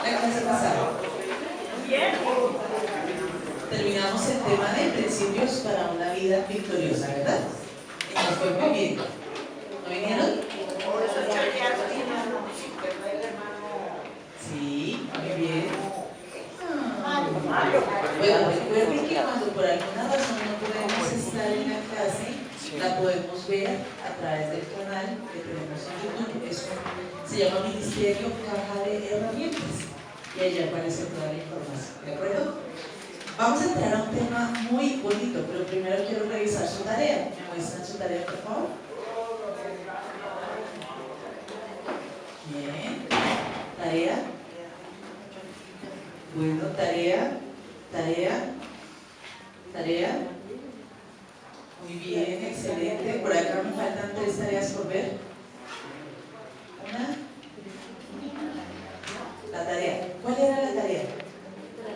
la clase pasada. Bien. Terminamos el tema de principios para una vida victoriosa, ¿verdad? Y nos fue muy bien. ¿No vinieron? Sí, muy bien. Bueno, recuerden que cuando por alguna razón no podemos estar en la clase, la podemos ver a través del canal que tenemos en YouTube. Eso se llama Ministerio Caja de Herramientas y allí aparece toda la información, ¿de acuerdo? Vamos a entrar a un tema muy bonito, pero primero quiero revisar su tarea. ¿Me muestran su tarea, por favor? Bien. ¿Tarea? Bueno, tarea. Muy bien, excelente. Por acá me faltan 3 tareas por ver. Una. La tarea. ¿Cuál era la tarea?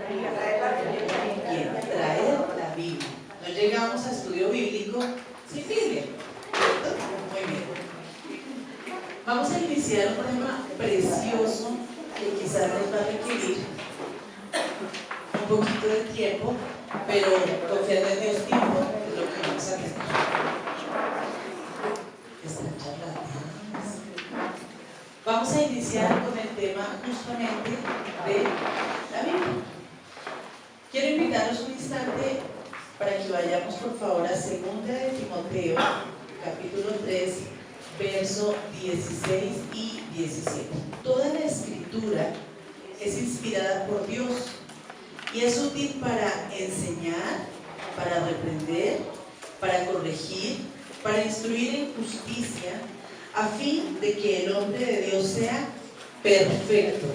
Bien, traer la Biblia. No llegamos a estudio bíblico sin Biblia, ¿cierto? Muy bien. Vamos a iniciar un tema precioso que quizás nos va a requerir un poquito de tiempo, pero confiando en Dios, tiempo es lo que vamos a tener. Están charlando. Vamos a iniciar con el tema justamente de la Biblia. Quiero invitarlos un instante para que vayamos por favor a 2 de Timoteo, capítulo 3, verso 16 y 17. Toda la escritura es inspirada por Dios y es útil para enseñar, para reprender, para corregir, para instruir en justicia, a fin de que el hombre de Dios sea perfecto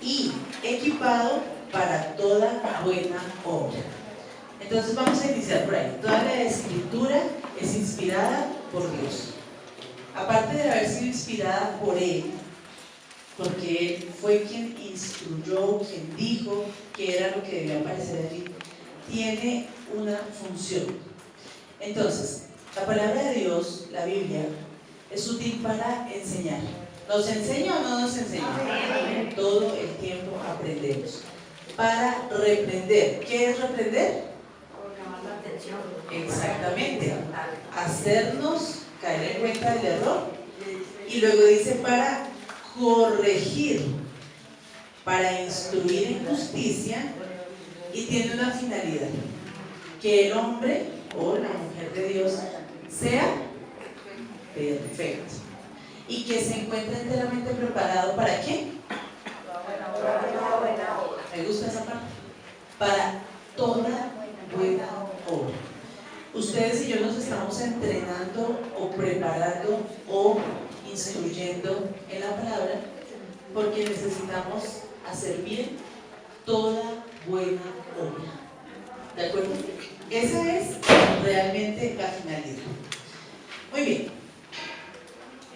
y equipado para toda buena obra. Entonces vamos a iniciar por ahí. Toda la escritura es inspirada por Dios. Aparte de haber sido inspirada por Él, porque Él fue quien instruyó, quien dijo que era lo que debía aparecer allí, tiene una función. Entonces, la palabra de Dios, la Biblia, es útil para enseñar. ¿Nos enseña o no nos enseña? Todo el tiempo aprendemos. Para reprender. ¿Qué es reprender? Exactamente. Hacernos caer en cuenta del error. Y luego dice para corregir, para instruir en justicia, y tiene una finalidad: que el hombre o la mujer de Dios sea perfecto y que se encuentre enteramente preparado. ¿Para qué? Me gusta esa parte. Para toda buena obra. Ustedes y yo nos estamos entrenando o preparando o instruyendo en la palabra porque necesitamos hacer bien toda buena obra. ¿De acuerdo? Esa es realmente la finalidad. Muy bien.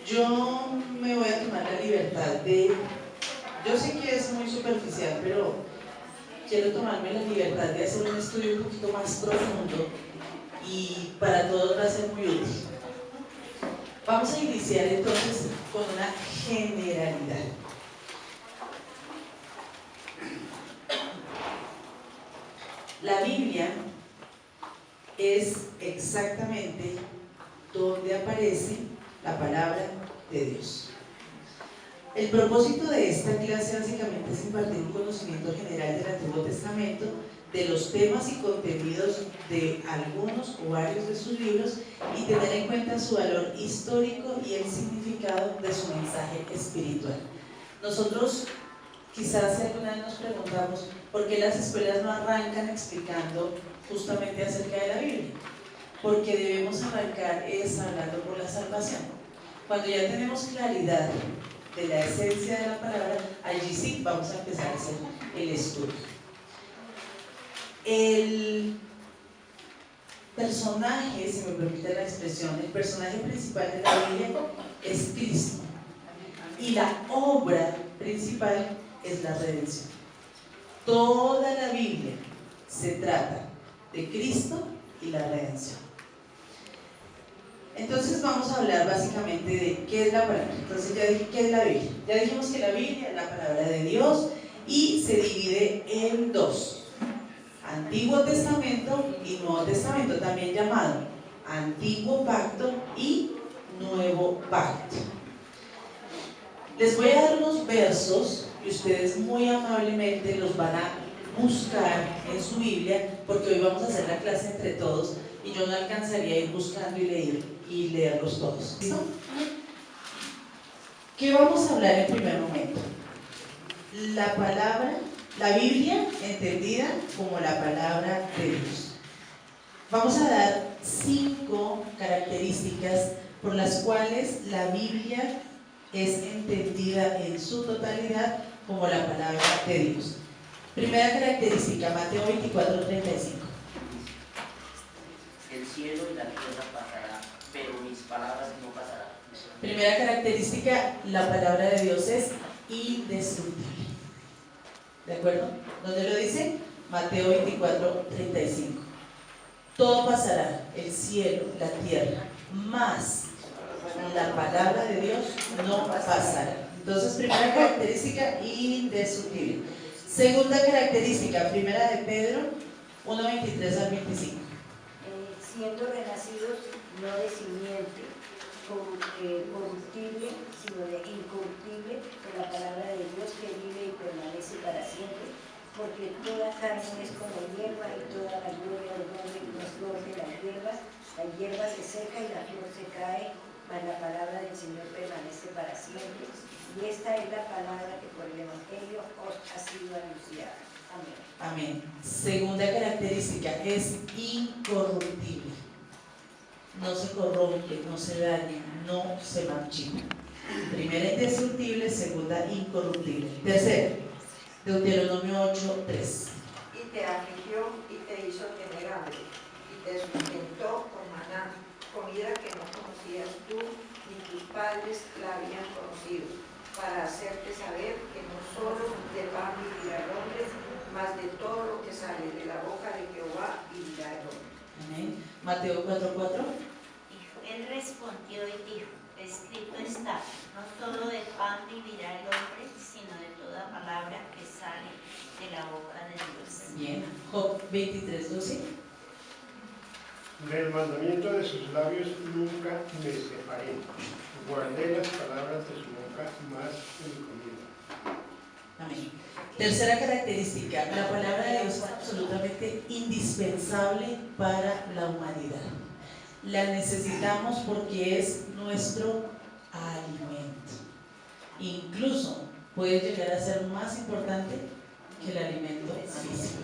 Yo me voy a tomar la libertad de... Yo sé que es muy superficial, pero quiero tomarme la libertad de hacer un estudio un poquito más profundo y para todos va a ser muy útil. Vamos a iniciar entonces con una generalidad. La Biblia es exactamente donde aparece la palabra de Dios. El propósito de esta clase básicamente es impartir un conocimiento general del Antiguo Testamento, de los temas y contenidos de algunos o varios de sus libros y tener en cuenta su valor histórico y el significado de su mensaje espiritual. Nosotros quizás alguna vez nos preguntamos por qué las escuelas no arrancan explicando justamente acerca de la Biblia. Porque debemos arrancar hablando por la salvación. Cuando ya tenemos claridad de la esencia de la palabra, allí sí vamos a empezar a hacer el estudio. El personaje, si me permite la expresión, el personaje principal de la Biblia es Cristo y la obra principal es la redención. Toda la Biblia se trata de Cristo y la redención. Entonces vamos a hablar básicamente de qué es la palabra. Entonces ya dije qué es la Biblia. Ya dijimos que la Biblia es la palabra de Dios, y se divide en dos: Antiguo Testamento y Nuevo Testamento, también llamado Antiguo Pacto y Nuevo Pacto. Les voy a dar unos versos y ustedes muy amablemente los van a buscar en su Biblia, porque hoy vamos a hacer la clase entre todos y yo no alcanzaría a ir buscando y leerlos todos. ¿Listo? ¿Qué vamos a hablar en primer momento? La Biblia entendida como la palabra de Dios. Vamos a dar 5 características por las cuales la Biblia es entendida en su totalidad como la palabra de Dios. Primera característica, Mateo 24:35. El cielo y la tierra pasarán, pero mis palabras no pasarán. Primera característica, la palabra de Dios es indestructible. ¿De acuerdo? ¿Dónde lo dice? Mateo 24:35. Todo pasará, el cielo, la tierra, mas la palabra de Dios no pasará. Entonces, primera característica, indestructible. Segunda característica, primera de Pedro 1:23 al 25. Siendo renacidos no de simiente corruptible, sino de incorruptible, por la palabra de Dios que vive y permanece para siempre, porque toda carne es como hierba y toda la gloria del hombre como es flor de las hierbas. La hierba se seca y la flor se cae, mas la palabra del Señor permanece para siempre. Y esta es la palabra que por el Evangelio os ha sido anunciada. Amén. Amén. Segunda característica, es incorruptible. No se corrompe, no se daña, no se marchita. Primera, indestructible. Segunda, incorruptible. Tercera, Deuteronomio 8:3. Y te afligió y te hizo tener hambre, y te sustentó con maná, comida que no conocías tú, ni tus padres la habían conocido, para hacerte saber que no solo de pan vivirá el hombre, mas de todo lo que sale de la boca de Jehová vivirá el hombre. Amén. Mateo 4:4. Él respondió y dijo: escrito está, no solo de pan vivirá el hombre, sino de toda palabra que sale de la boca de Dios. Bien. Job 23:12. Del mandamiento de sus labios nunca me separé. Guardé las palabras de su boca más que mi comida. Amén. Tercera característica, la palabra de Dios es absolutamente indispensable para la humanidad. La necesitamos porque es nuestro alimento. Incluso puede llegar a ser más importante que el alimento físico.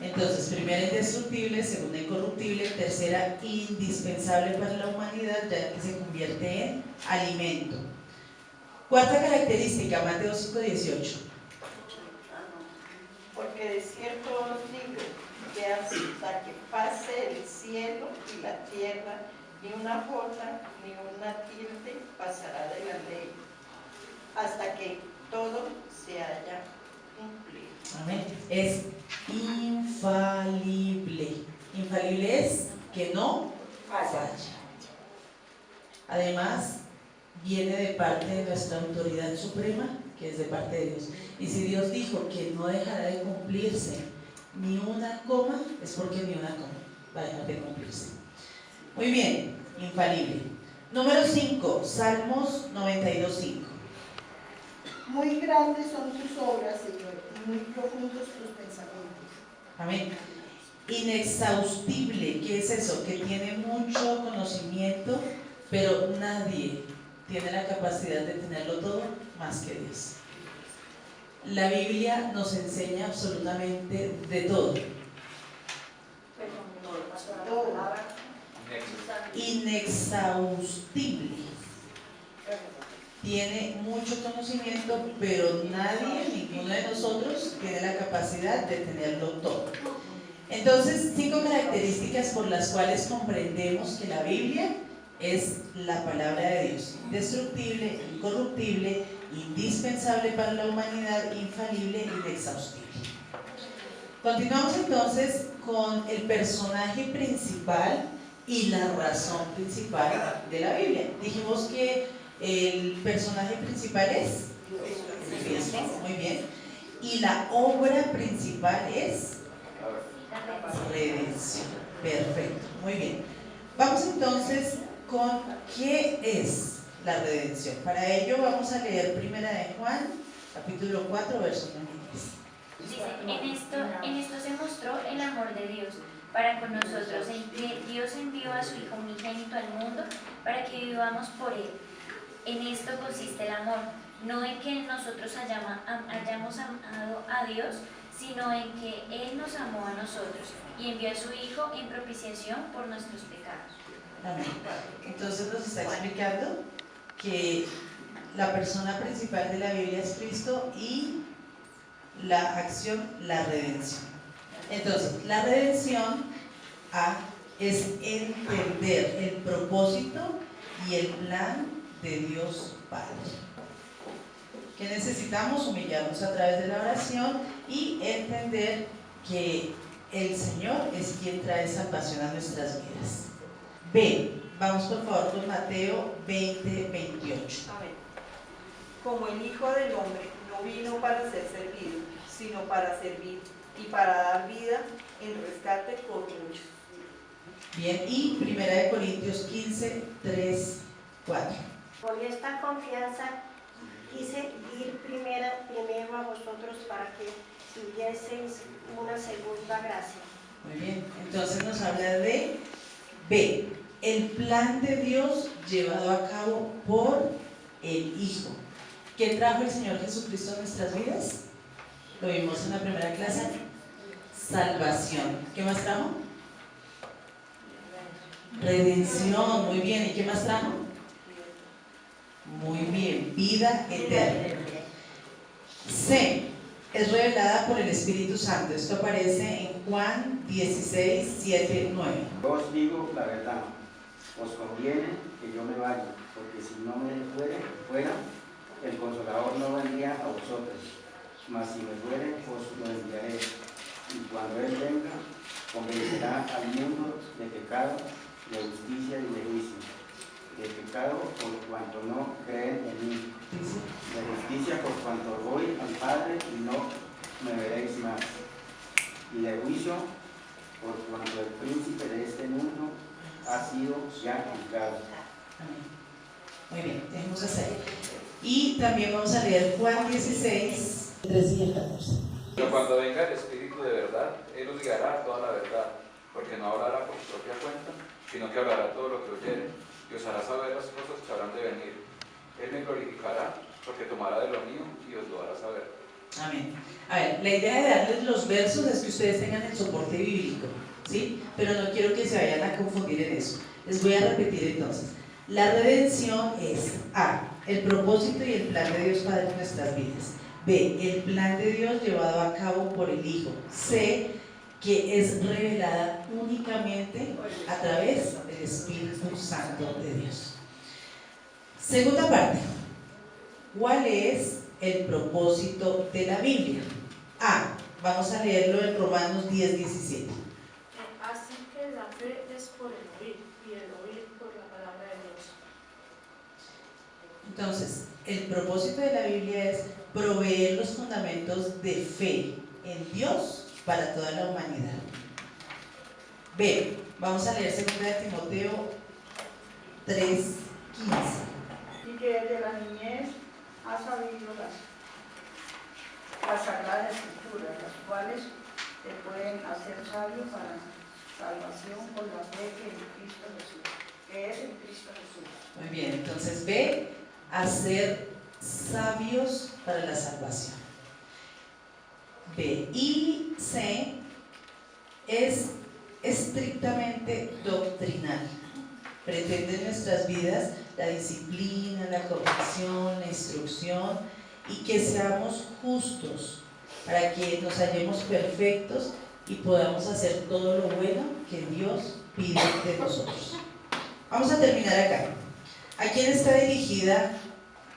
Entonces, primera, indestructible; segunda, incorruptible; tercera, indispensable para la humanidad, ya que se convierte en alimento. Cuarta característica, Mateo 5:18. Porque de cierto os digo que hasta que pase el cielo y la tierra, ni una jota ni una tilde pasará de la ley, hasta que todo se haya cumplido. Amén. Es infalible. Infalible es que no falla. Además, viene de parte de nuestra autoridad suprema, que es de parte de Dios. Y si Dios dijo que no dejará de cumplirse ni una coma, es porque ni una coma va a dejar de cumplirse. Muy bien, infalible. Número 5, Salmos 92:5. Muy grandes son tus obras, Señor, y muy profundos tus pensamientos. Amén. Inexhaustible, ¿qué es eso? Que tiene mucho conocimiento, pero nadie tiene la capacidad de tenerlo todo más que Dios. La Biblia nos enseña absolutamente de todo. Inexhaustible. Tiene mucho conocimiento, pero nadie, ninguno de nosotros, tiene la capacidad de tenerlo todo. Entonces, 5 características por las cuales comprendemos que la Biblia es la palabra de Dios: indestructible, incorruptible, indispensable para la humanidad, infalible, inexhaustible. Continuamos entonces con el personaje principal y la razón principal de la Biblia. Dijimos que el personaje principal es Cristo. Muy bien. Y la obra principal es redención. Perfecto, muy bien. Vamos entonces con ¿qué es la redención? Para ello vamos a leer Primera de Juan, capítulo 4, verso 9. Dice, en esto se mostró el amor de Dios para con nosotros, en que Dios envió a su Hijo unigénito al mundo para que vivamos por Él. En esto consiste el amor, no en que nosotros hayamos amado a Dios, sino en que Él nos amó a nosotros y envió a su Hijo en propiciación por nuestros pecados. Amén. Entonces nos está explicando que la persona principal de la Biblia es Cristo y la acción, la redención. Entonces, la redención es entender el propósito y el plan de Dios Padre. Que necesitamos humillarnos a través de la oración y entender que el Señor es quien trae salvación a nuestras vidas. B, vamos por favor con Mateo 20, 28. Amén. Como el Hijo del Hombre no vino para ser servido, sino para servir y para dar vida en rescate por muchos. Bien, y 1 Corintios 15, 3, 4. Con esta confianza quise ir primero a vosotros para que tuvieseis una segunda gracia. Muy bien, entonces nos habla de B, el plan de Dios llevado a cabo por el Hijo. ¿Qué trajo el Señor Jesucristo a nuestras vidas? Lo vimos en la primera clase. Salvación. ¿Qué más trajo? Redención. Muy bien. ¿Y qué más trajo? Muy bien. Vida eterna. C. Es revelada por el Espíritu Santo. Esto aparece en Juan 16, 7, 9. Yo os digo la verdad. Os conviene que yo me vaya, porque si no me fuera, el Consolador no vendría a vosotros. Mas si me fuere, os lo enviaré. Y cuando Él venga, convencerá al mundo de pecado, de justicia y de juicio. De pecado por cuanto no creen en mí. De justicia por cuanto voy al Padre y no me veréis más. Y de juicio por cuanto el príncipe de este mundo ha sido ya juzgado. Muy bien, dejemos hacer. Y también vamos a leer Juan 16, 13 y 14. Pero cuando venga el Espíritu de verdad, Él os guiará a toda la verdad, porque no hablará por su propia cuenta, sino que hablará todo lo que oyere, y os hará saber las cosas que habrán de venir. Él me glorificará, porque tomará de lo mío y os lo hará saber. Amén. A ver, la idea de darles los versos es que ustedes tengan el soporte bíblico, ¿sí? Pero no quiero que se vayan a confundir en eso. Les voy a repetir entonces. La redención es A, el propósito y el plan de Dios Padre en nuestras vidas. B, el plan de Dios llevado a cabo por el Hijo. C, que es revelada únicamente a través del Espíritu Santo de Dios. Segunda parte. ¿Cuál es el propósito de la Biblia? A, vamos a leerlo en Romanos 10, 17. Así que la fe es por el oír y el oír por la palabra de Dios. Entonces, el propósito de la Biblia es proveer los fundamentos de fe en Dios para toda la humanidad. B, vamos a leer 2 Timoteo 3, 15. Y que desde la niñez ha sabido las sagradas escrituras, las cuales te pueden hacer sabio para salvación por la fe que es en Cristo Jesús. Muy bien, entonces B, hacer sabios para la salvación. B. Y C, es estrictamente doctrinal. Pretende en nuestras vidas la disciplina, la corrección, la instrucción, y que seamos justos para que nos hallemos perfectos y podamos hacer todo lo bueno que Dios pide de nosotros. Vamos a terminar acá. ¿A quién está dirigida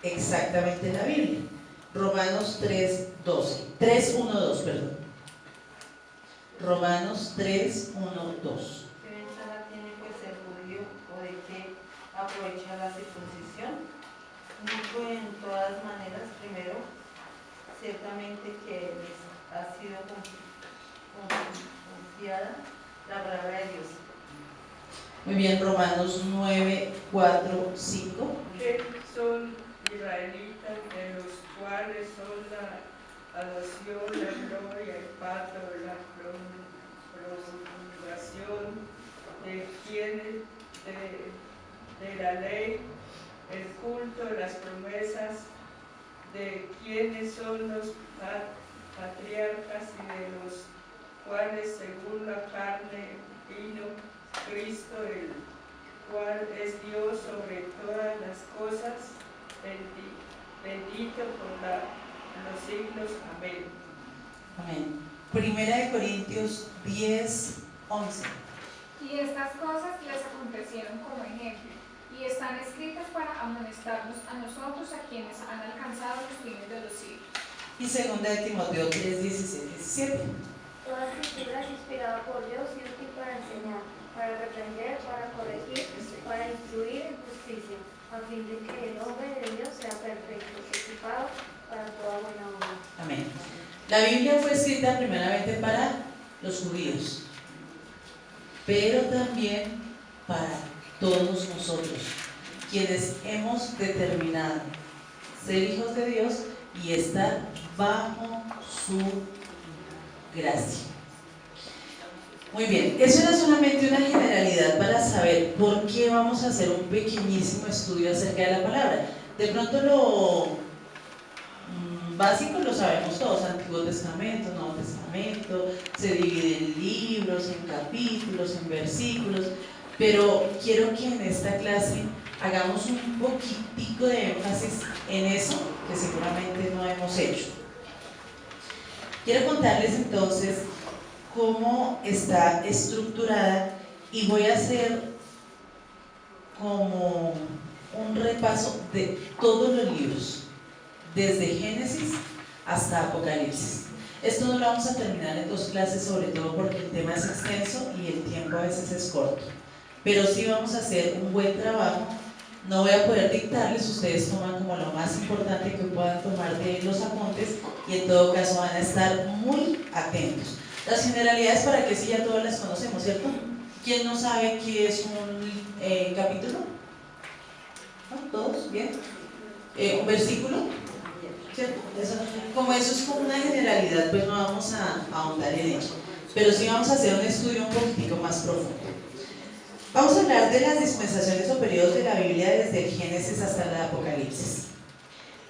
exactamente la Biblia? Romanos 3, 1, 2, perdón. Romanos 3, 1, 2. ¿Qué ventaja tiene pues ser judío o de qué aprovecha la circuncisión? Digo en todas maneras, primero ciertamente que les ha sido confiada la palabra de Dios. Muy bien, Romanos 9, 4, 5. Que son israelitas, de los cuales son la adopción, la gloria, el pacto, la promulgación de quienes de la ley, el culto, las promesas, de quienes son los patriarcas y de los cuales según la carne vino Cristo, el cual es Dios sobre todas las cosas, bendito por los siglos. Amén. Amén. Primera de Corintios 10, 11. Y estas cosas les acontecieron como ejemplo, y están escritas para amonestarnos a nosotros, a quienes han alcanzado los fines de los siglos. Y segunda de Timoteo 3, 16, 17. Toda escritura es inspirada por Dios y útil para enseñar, para reprender, para corregir, para instruir en justicia, a fin de que el hombre de Dios sea perfecto, equipado para toda buena obra. Amén. La Biblia fue escrita primeramente para los judíos, pero también para todos nosotros, quienes hemos determinado ser hijos de Dios y estar bajo su gracia. Muy bien, eso era solamente una generalidad para saber por qué vamos a hacer un pequeñísimo estudio acerca de la palabra. De pronto lo básico lo sabemos todos: Antiguo Testamento, Nuevo Testamento, se divide en libros, en capítulos, en versículos, pero quiero que en esta clase hagamos un poquitico de énfasis en eso que seguramente no hemos hecho. Quiero contarles entonces cómo está estructurada y voy a hacer como un repaso de todos los libros, desde Génesis hasta Apocalipsis. Esto no lo vamos a terminar en 2 clases, sobre todo porque el tema es extenso y el tiempo a veces es corto, pero sí vamos a hacer un buen trabajo. No voy a poder dictarles, ustedes toman como lo más importante que puedan tomar de los apuntes y en todo caso van a estar muy atentos. Las generalidades, para que sí ya todas las conocemos, ¿cierto? ¿Quién no sabe qué es un capítulo? ¿No? ¿Todos? ¿Bien? ¿Un versículo? ¿Cierto? Como eso es como una generalidad, pues no vamos a ahondar en ello, pero sí vamos a hacer un estudio un poquitico más profundo. Vamos a hablar de las dispensaciones o periodos de la Biblia desde el Génesis hasta el Apocalipsis.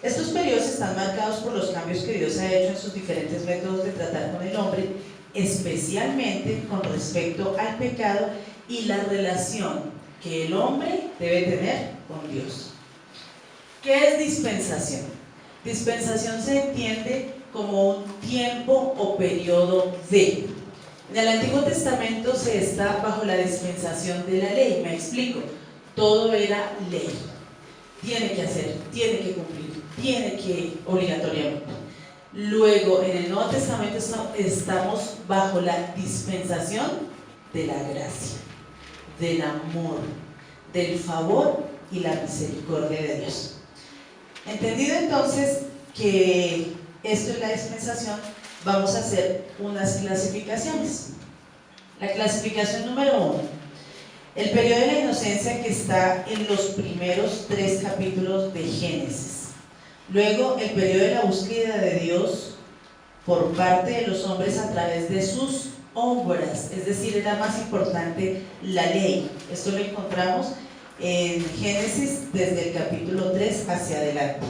Estos periodos están marcados por los cambios que Dios ha hecho en sus diferentes métodos de tratar con el hombre, especialmente con respecto al pecado y la relación que el hombre debe tener con Dios. ¿Qué es dispensación? Dispensación se entiende como un tiempo o periodo de. En el Antiguo Testamento se está bajo la dispensación de la ley. Me explico. Todo era ley. Tiene que hacer, tiene que cumplir, tiene que obligatoriamente. Luego, en el Nuevo Testamento estamos bajo la dispensación de la gracia, del amor, del favor y la misericordia de Dios. Entendido entonces que esto es la dispensación, vamos a hacer unas clasificaciones. La clasificación número 1, el periodo de la inocencia, que está en los primeros 3 capítulos de Génesis. Luego, el periodo de la búsqueda de Dios por parte de los hombres a través de sus obras, es decir, era más importante la ley. Esto lo encontramos en Génesis desde el capítulo 3 hacia adelante.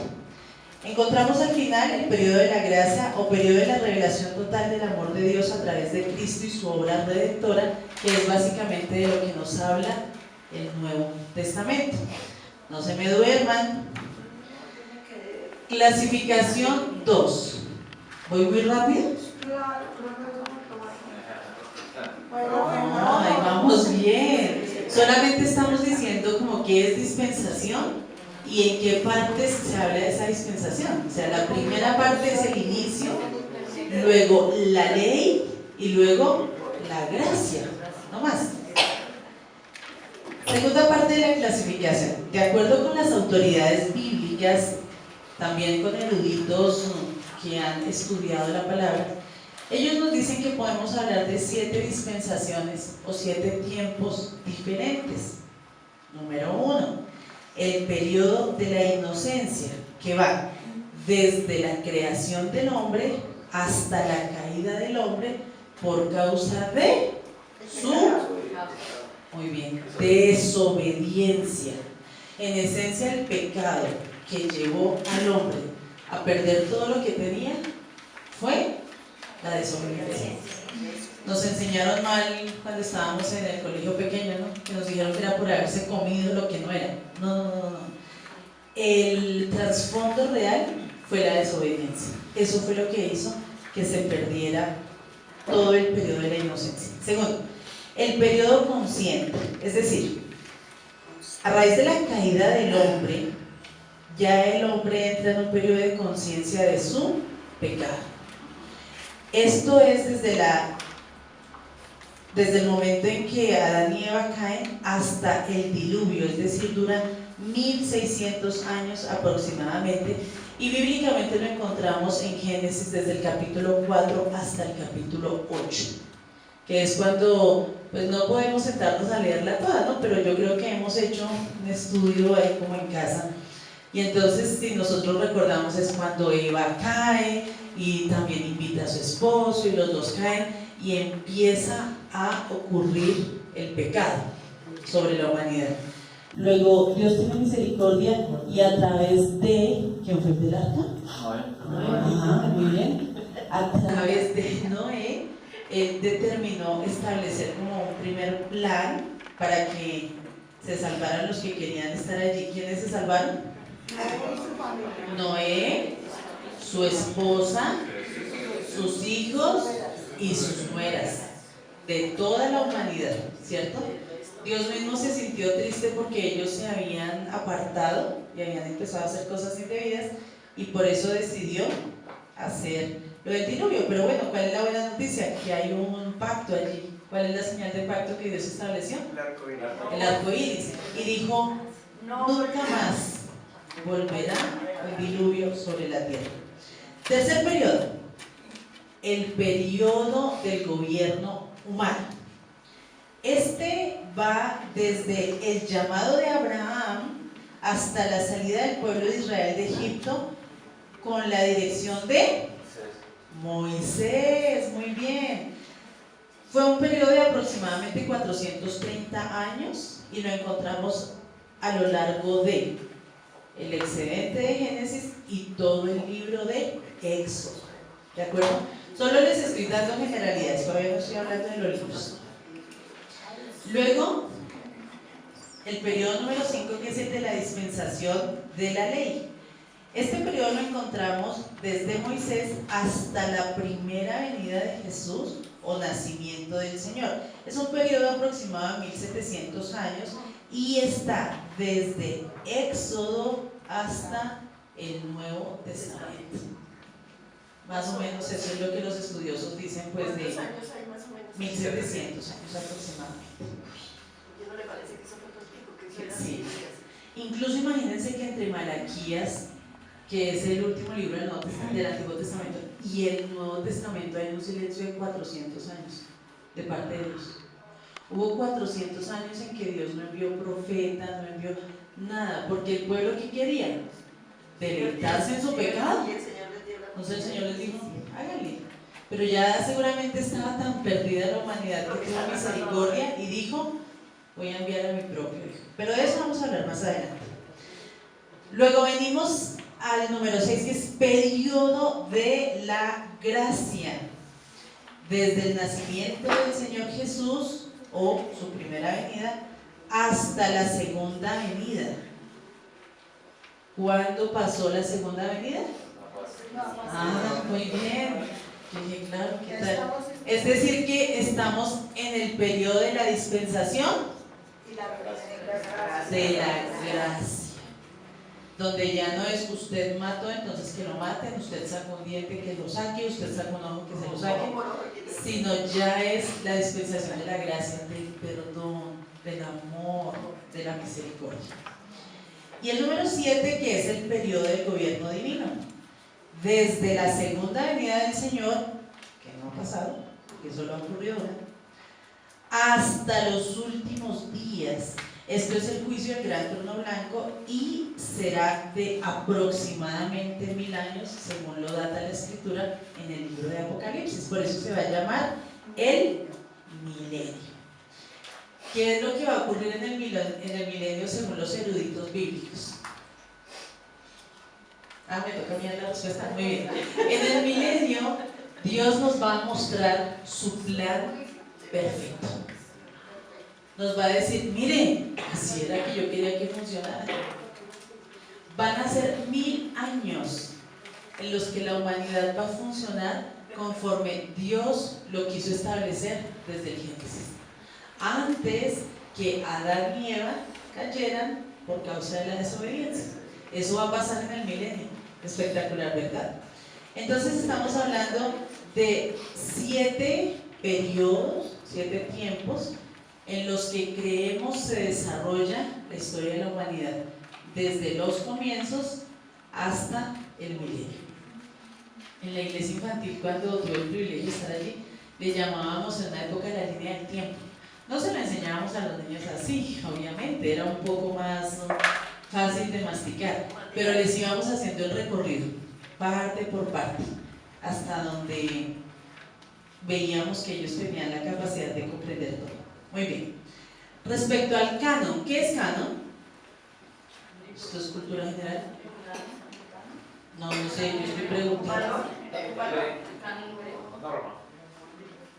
Encontramos al final el periodo de la gracia o periodo de la revelación total del amor de Dios a través de Cristo y su obra redentora, que es básicamente de lo que nos habla el Nuevo Testamento. No se me duerman. Clasificación 2. ¿Voy muy rápido? No, ahí vamos bien. Solamente estamos diciendo como qué es dispensación y en qué partes se habla de esa dispensación. O sea, la primera parte es el inicio, luego la ley y luego la gracia, no más. Segunda parte de la clasificación. De acuerdo con las autoridades bíblicas, también con eruditos que han estudiado la palabra, ellos nos dicen que podemos hablar de 7 dispensaciones o 7 tiempos diferentes. Número 1, el periodo de la inocencia, que va desde la creación del hombre hasta la caída del hombre por causa de su, muy bien, desobediencia. En esencia, el pecado que llevó al hombre a perder todo lo que tenía fue la desobediencia. Nos enseñaron mal cuando estábamos en el colegio pequeño, ¿no? Que nos dijeron que era por haberse comido lo que no era. No. El trasfondo real fue la desobediencia. Eso fue lo que hizo que se perdiera todo el periodo de la inocencia. Segundo, el periodo consciente, es decir, a raíz de la caída del hombre, ya el hombre entra en un periodo de conciencia de su pecado. Esto es desde el momento en que Adán y Eva caen hasta el diluvio, es decir, duran 1600 años aproximadamente, y bíblicamente lo encontramos en Génesis desde el capítulo 4 hasta el capítulo 8, que es cuando, pues no podemos sentarnos a leerla toda, ¿no? Pero yo creo que hemos hecho un estudio ahí como en casa, y entonces si nosotros recordamos es cuando Eva cae y también invita a su esposo y los dos caen y empieza a ocurrir el pecado sobre la humanidad. Luego Dios tiene misericordia y a través de, ¿quién fue el del arca? Ajá, muy bien. A través de Noé, él determinó establecer como un primer plan para que se salvaran los que querían estar allí. ¿Quiénes se salvaron? Noé, su esposa, sus hijos y sus nueras, de toda la humanidad, ¿cierto? Dios mismo se sintió triste porque ellos se habían apartado y habían empezado a hacer cosas indebidas, y por eso decidió hacer lo del diluvio. Pero bueno, ¿cuál es la buena noticia? Que hay un pacto allí. ¿Cuál es la señal de pacto que Dios estableció? El arco iris. Y dijo, nunca más volverá el diluvio sobre la tierra. Tercer periodo, el periodo del gobierno humano. Este va desde el llamado de Abraham hasta la salida del pueblo de Israel de Egipto con la dirección de Moisés. Muy bien. Fue un periodo de aproximadamente 430 años y lo encontramos a lo largo de el excedente de Génesis y todo el libro de Éxodo. ¿De acuerdo? Solo les estoy dando generalidades, todavía no estoy hablando de los libros. Luego, el periodo número 5, que es el de la dispensación de la ley. Este periodo lo encontramos desde Moisés hasta la primera venida de Jesús o nacimiento del Señor. Es un periodo aproximado de 1700 años y está desde Éxodo hasta el Nuevo Testamento. Más o menos eso es lo que los estudiosos dicen, pues de 1700 años aproximadamente. ¿No le parece que eso fue que sí. Incluso imagínense que entre Malaquías, que es el último libro del Antiguo Testamento, y el Nuevo Testamento hay un silencio de 400 años de parte de Dios. Hubo 400 años en que Dios no envió profetas, no envió nada, porque el pueblo que quería deleitarse en su pecado. Entonces el Señor les dijo, háganle. Pero ya seguramente estaba tan perdida la humanidad que tuvo misericordia y dijo, voy a enviar a mi propio hijo. Pero de eso vamos a hablar más adelante. Luego venimos al número 6, que es periodo de la gracia. Desde el nacimiento del Señor Jesús o su primera venida hasta la segunda venida. ¿Cuándo pasó la segunda venida? Ah, muy bien. Dije, claro, ¿qué tal? Es decir, que estamos en el periodo de la dispensación de la gracia, donde ya no es usted mató, entonces que lo maten, usted sacó un diente, que lo saque, usted sacó un ojo, que se lo saque, sino ya es la dispensación de la gracia, del perdón, del amor, de la misericordia. Y el número 7, que es el periodo del gobierno divino. desde la segunda venida del Señor, que no ha pasado, porque eso lo ha ocurrido ahora, hasta los últimos días. Esto es el juicio del gran trono blanco y será de aproximadamente 1000 años, según lo data la Escritura en el libro de Apocalipsis. Por eso se va a llamar el milenio. ¿Qué es lo que va a ocurrir en el milenio según los eruditos bíblicos? Me toca mirar la respuesta. Muy bien. En el milenio, Dios nos va a mostrar su plan perfecto. Nos va a decir, miren, así era que yo quería que funcionara. Van a ser 1000 años en los que la humanidad va a funcionar conforme Dios lo quiso establecer desde el Génesis. Antes que Adán y Eva cayeran por causa de la desobediencia. Eso va a pasar en el milenio. Espectacular, ¿verdad? Entonces estamos hablando de 7 periodos, 7 tiempos en los que creemos se desarrolla la historia de la humanidad, desde los comienzos hasta el milenio. En la iglesia infantil, cuando tuve el privilegio de estar allí, le llamábamos en una época la línea del tiempo. No se lo enseñábamos a los niños así, obviamente, era un poco más fácil de masticar, pero les íbamos haciendo el recorrido, parte por parte, hasta donde veíamos que ellos tenían la capacidad de comprender todo. Muy bien. Respecto al canon, ¿qué es canon? ¿Esto es cultura general? No sé, yo estoy preguntando.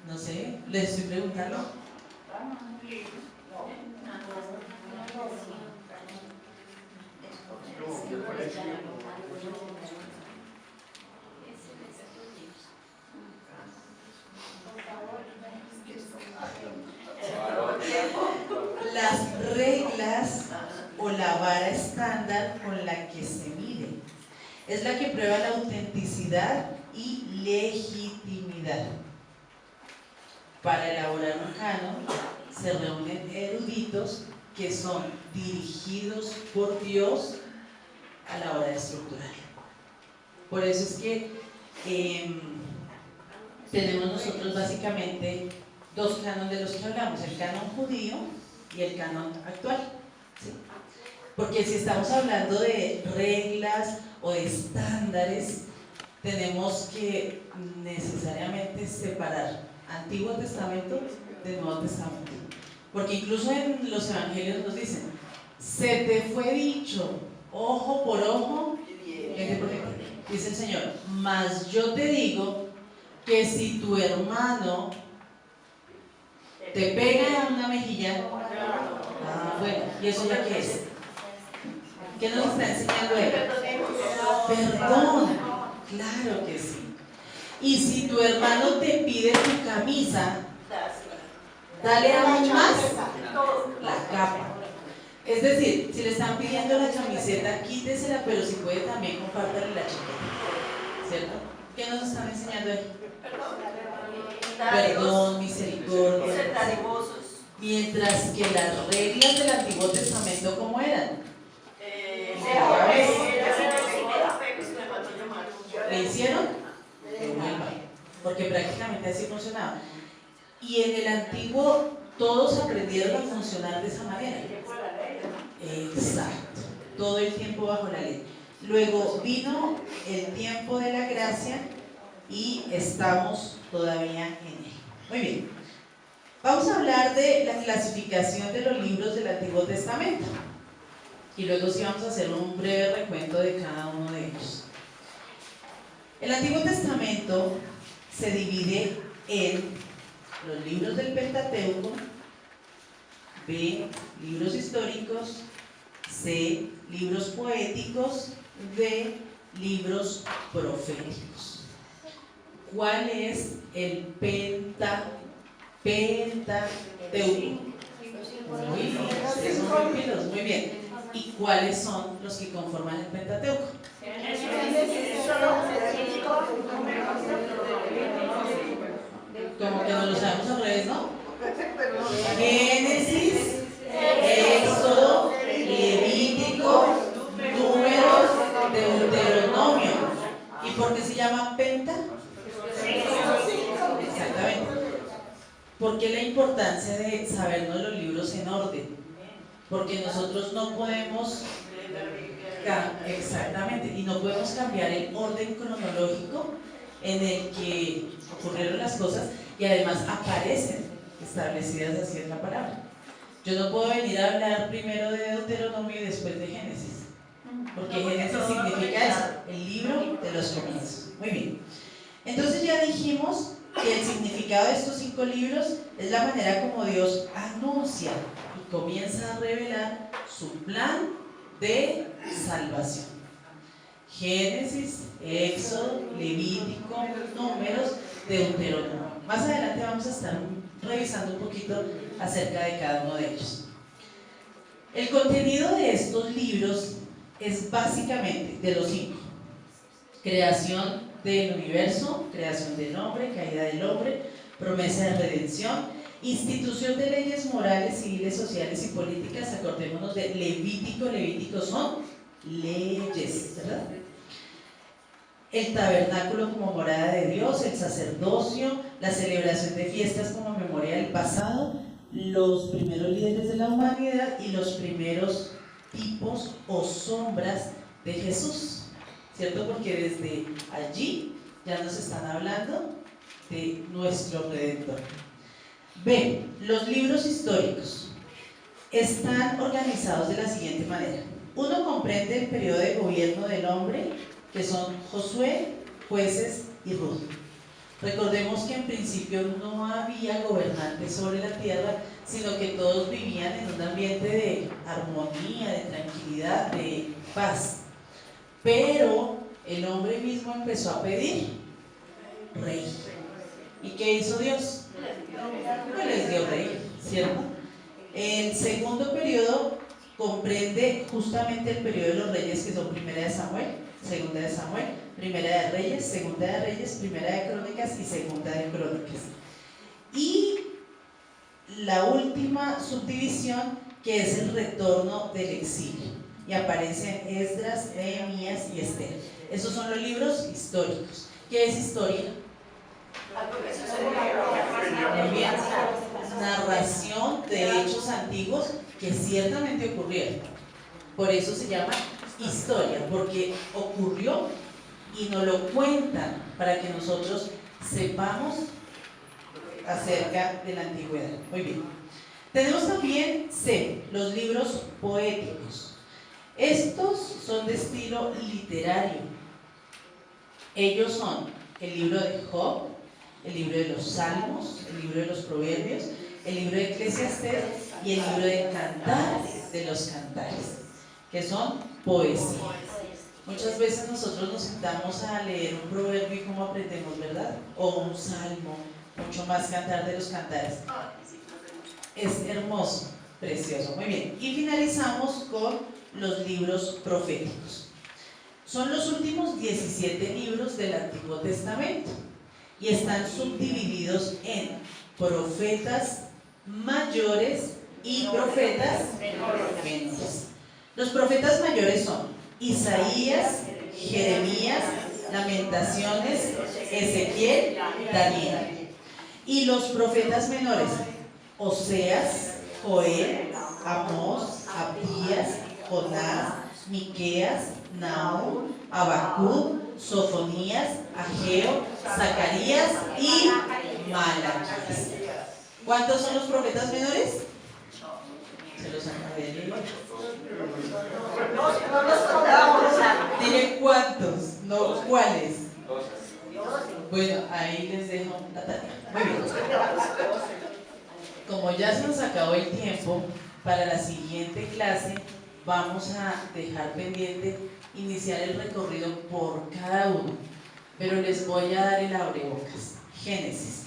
No sé, les estoy preguntando. Las reglas o la vara estándar con la que se mide es la que prueba la autenticidad y legitimidad. Para elaborar un canon se reúnen eruditos que son dirigidos por Dios a la hora de estructurar. Por eso es que tenemos nosotros básicamente 2 cánones de los que hablamos, el canon judío y el canon actual, ¿sí? Porque si estamos hablando de reglas o de estándares, tenemos que necesariamente separar Antiguo Testamento del Nuevo Testamento, porque incluso en los evangelios nos dicen, se te fue dicho ojo por ojo, diente por diente, dice el Señor, mas yo te digo que si tu hermano te pega en una mejilla, bueno, ¿y eso ya qué es? ¿Qué nos está enseñando él? Perdón, claro que sí. Y si tu hermano te pide tu camisa, dale aún más la capa. Es decir, si le están pidiendo la camiseta, quítesela, pero si puede también compártale la chaqueta, ¿cierto? ¿Qué nos están enseñando ahí? Perdón, misericordia. Mientras que las reglas del Antiguo Testamento, ¿cómo eran? ¿Le hicieron? Porque prácticamente así funcionaba. Y en el Antiguo todos aprendieron a funcionar de esa manera. Exacto. Todo el tiempo bajo la ley. Luego vino el tiempo de la gracia y estamos todavía en él. Muy bien. Vamos a hablar de la clasificación de los libros del Antiguo Testamento. Y luego sí vamos a hacer un breve recuento de cada uno de ellos. El Antiguo Testamento se divide en los libros del Pentateuco, B, libros históricos, C, libros poéticos, D, libros proféticos. ¿Cuál es el Pentateuco? Muy bien. ¿Y cuáles son los que conforman el Pentateuco? Como que no lo sabemos al revés, ¿no? Génesis, Éxodo, Levítico, Números, Deuteronomio. ¿Y ¿Y por qué se llama penta? Exactamente. ¿Por qué la importancia de sabernos los libros en orden? Porque nosotros no podemos, exactamente, y no podemos cambiar el orden cronológico en el que ocurrieron las cosas y además aparecen establecidas así en la palabra. Yo no puedo venir a hablar primero de Deuteronomio y después de Génesis, porque Génesis significa eso, el libro de los comienzos. Muy bien. Entonces ya dijimos que el significado de estos 5 libros es la manera como Dios anuncia y comienza a revelar su plan de salvación. Génesis, Éxodo, Levítico, Números, Deuteronomio. Más adelante vamos a estar revisando un poquito acerca de cada uno de ellos. El contenido de estos libros es básicamente de los 5: creación del universo, creación del hombre, caída del hombre, promesa de redención, institución de leyes morales, civiles, sociales y políticas. Acordémonos de Levítico. Levítico son leyes, ¿verdad? El tabernáculo como morada de Dios, el sacerdocio, la celebración de fiestas como memoria del pasado, los primeros líderes de la humanidad y los primeros tipos o sombras de Jesús, ¿cierto? Porque desde allí ya nos están hablando de nuestro Redentor. B. Los libros históricos están organizados de la siguiente manera. Uno comprende el periodo de gobierno del hombre, que son Josué, Jueces y Ruth. Recordemos que en principio no había gobernantes sobre la tierra, sino que todos vivían en un ambiente de armonía, de tranquilidad, de paz. Pero el hombre mismo empezó a pedir rey. ¿Y qué hizo Dios? Pues les dio rey, ¿cierto? El segundo periodo comprende justamente el periodo de los reyes, que son Primera de Samuel, Segunda de Samuel, Primera de Reyes, Segunda de Reyes, Primera de Crónicas y Segunda de Crónicas. Y la última subdivisión, que es el retorno del exilio, y aparecen Esdras, Nehemías y Esther. Esos son los libros históricos. ¿Qué es historia? Muy bien. Narración de hechos antiguos que ciertamente ocurrieron. Por eso se llama historia, porque ocurrió y nos lo cuentan para que nosotros sepamos acerca de la antigüedad. Muy bien. Tenemos también C, los libros poéticos. Estos son de estilo literario. Ellos son el libro de Job, el libro de los Salmos, el libro de los Proverbios, el libro de Eclesiastés y el libro de Cantares de los Cantares, que son poesía. Muchas veces nosotros nos sentamos a leer un proverbio y cómo aprendemos, ¿verdad? O un salmo, mucho más Cantar de los Cantares. Es hermoso, precioso, muy bien. Y finalizamos con los libros proféticos. Son los últimos 17 libros del Antiguo Testamento y están subdivididos en profetas mayores y profetas menores. Los profetas mayores son Isaías, Jeremías, Lamentaciones, Ezequiel, Daniel. Y los profetas menores, Oseas, Joel, Amós, Abdías, Jonás, Miqueas, Nahum, Habacuc, Sofonías, Ageo, Zacarías y Malaquías. ¿Cuántos son los profetas menores? Se los acabé de leer. No los contamos. Dile cuántos, no cuáles. Bueno, ahí les dejo la tarea. Muy bien. Como ya se nos acabó el tiempo, para la siguiente clase vamos a dejar pendiente iniciar el recorrido por cada uno, pero les voy a dar el abrebocas. Génesis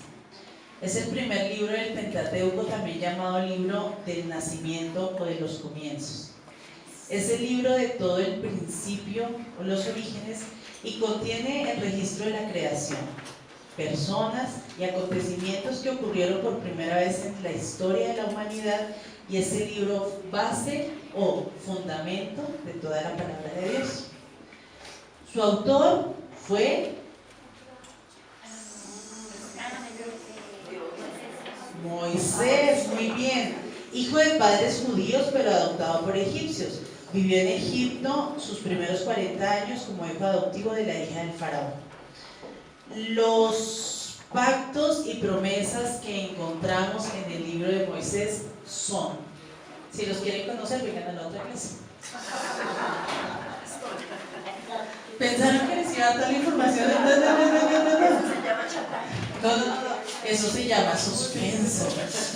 es el primer libro del Pentateuco, también llamado libro del nacimiento o de los comienzos. Es el libro de todo el principio o los orígenes y contiene el registro de la creación, personas y acontecimientos que ocurrieron por primera vez en la historia de la humanidad, y es el libro base o fundamento de toda la palabra de Dios. Su autor fue Moisés, muy bien. Hijo de padres judíos, pero adoptado por egipcios. Vivió en Egipto sus primeros 40 años como hijo adoptivo de la hija del faraón. Los pactos y promesas que encontramos en el libro de Moisés son, si los quieren conocer, vengan a la otra clase. ¿Pensaron que les iba a dar toda la información? No, eso se llama suspenso.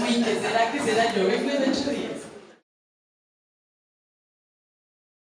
Uy, ¿qué será? ¿Qué será? Yo vengo en 8 días.